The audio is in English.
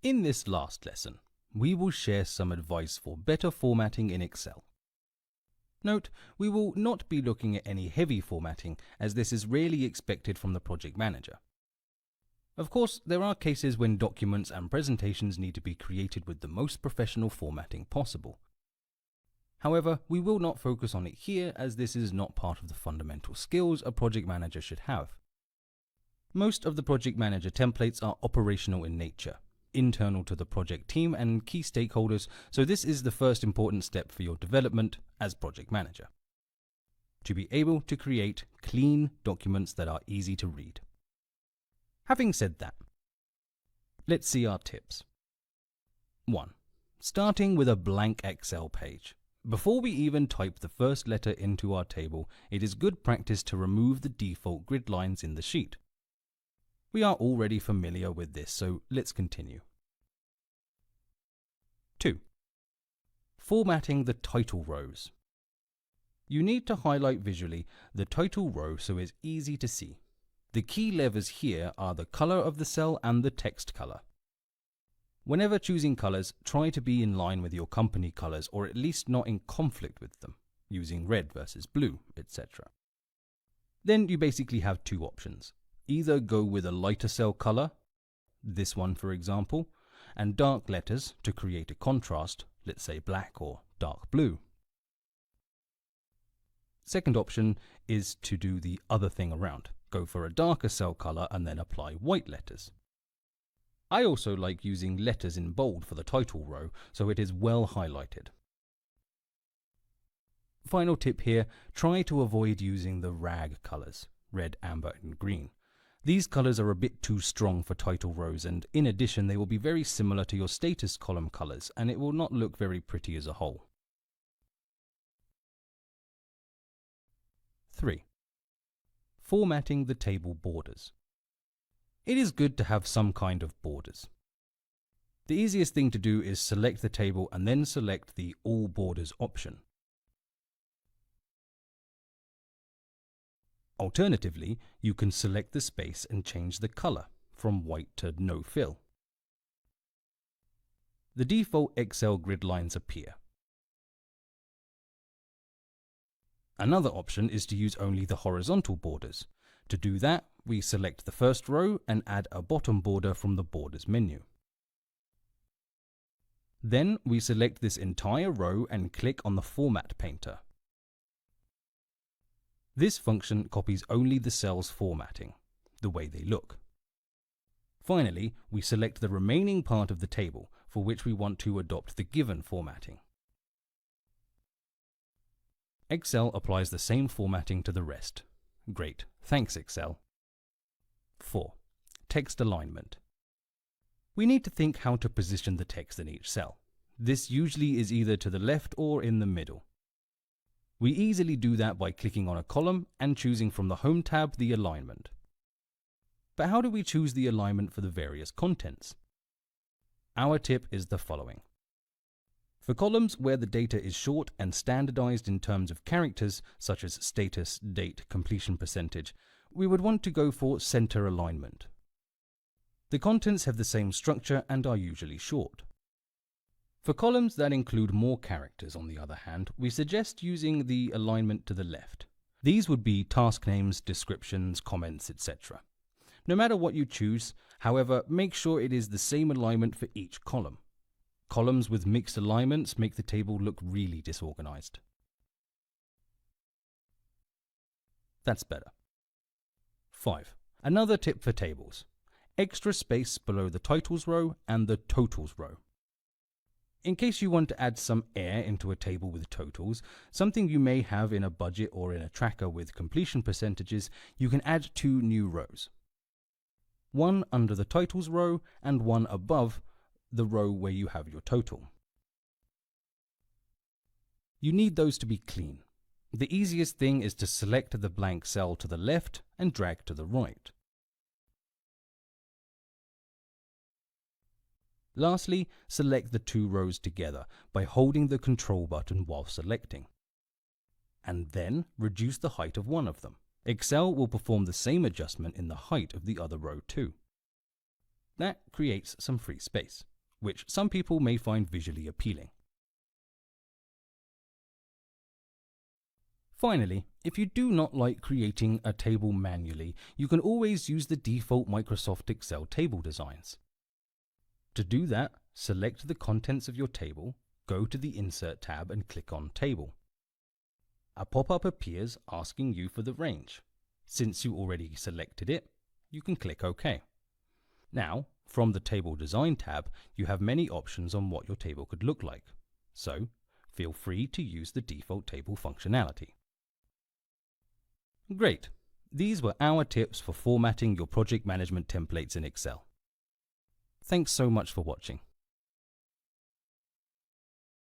In this last lesson, we will share some advice for better formatting in Excel. Note, we will not be looking at any heavy formatting, as this is rarely expected from the project manager. Of course, there are cases when documents and presentations need to be created with the most professional formatting possible. However, we will not focus on it here, as this is not part of the fundamental skills a project manager should have. Most of the project manager templates are operational in nature, internal to the project team and key stakeholders, so this is the first important step for your development as project manager. To be able to create clean documents that are easy to read. Having said that, let's see our tips. 1. Starting with a blank Excel page. Before we even type the first letter into our table, it is good practice to remove the default grid lines in the sheet. We are already familiar with this, so let's continue. 2. Formatting the title rows. You need to highlight visually the title row so it's easy to see. The key levers here are the color of the cell and the text color. Whenever choosing colors, try to be in line with your company colors or at least not in conflict with them, using red versus blue, etc. Then you basically have two options. Either go with a lighter cell color, this one for example, and dark letters to create a contrast, let's say black or dark blue. Second option is to do the other thing around. Go for a darker cell color and then apply white letters. I also like using letters in bold for the title row, so it is well highlighted. Final tip here, try to avoid using the rag colors, red, amber and green. These colors are a bit too strong for title rows, and in addition they will be very similar to your status column colors and it will not look very pretty as a whole. 3. Formatting the table borders. It is good to have some kind of borders. The easiest thing to do is select the table and then select the All Borders option. Alternatively, you can select the space and change the color from white to no fill. The default Excel grid lines appear. Another option is to use only the horizontal borders. To do that, we select the first row and add a bottom border from the Borders menu. Then we select this entire row and click on the Format Painter. This function copies only the cells formatting, the way they look. Finally, we select the remaining part of the table for which we want to adopt the given formatting. Excel applies the same formatting to the rest. Great, thanks Excel. 4. Text alignment. We need to think how to position the text in each cell. This usually is either to the left or in the middle. We easily do that by clicking on a column and choosing from the Home tab the alignment. But how do we choose the alignment for the various contents? Our tip is the following. For columns where the data is short and standardized in terms of characters, such as status, date, completion percentage, we would want to go for center alignment. The contents have the same structure and are usually short. For columns that include more characters, on the other hand, we suggest using the alignment to the left. These would be task names, descriptions, comments, etc. No matter what you choose, however, make sure it is the same alignment for each column. Columns with mixed alignments make the table look really disorganized. That's better. 5. Another tip for tables. Extra space below the titles row and the totals row. In case you want to add some air into a table with totals, something you may have in a budget or in a tracker with completion percentages, you can add two new rows. One under the titles row and one above the row where you have your total. You need those to be clean. The easiest thing is to select the blank cell to the left and drag to the right. Lastly, select the two rows together by holding the Control button while selecting. And then reduce the height of one of them. Excel will perform the same adjustment in the height of the other row too. That creates some free space. which some people may find visually appealing. Finally, if you do not like creating a table manually, you can always use the default Microsoft Excel table designs. To do that, select the contents of your table, go to the Insert tab and click on Table. A pop-up appears asking you for the range. Since you already selected it, you can click OK. Now, from the Table Design tab, you have many options on what your table could look like, so feel free to use the default table functionality. Great! These were our tips for formatting your project management templates in Excel. Thanks so much for watching.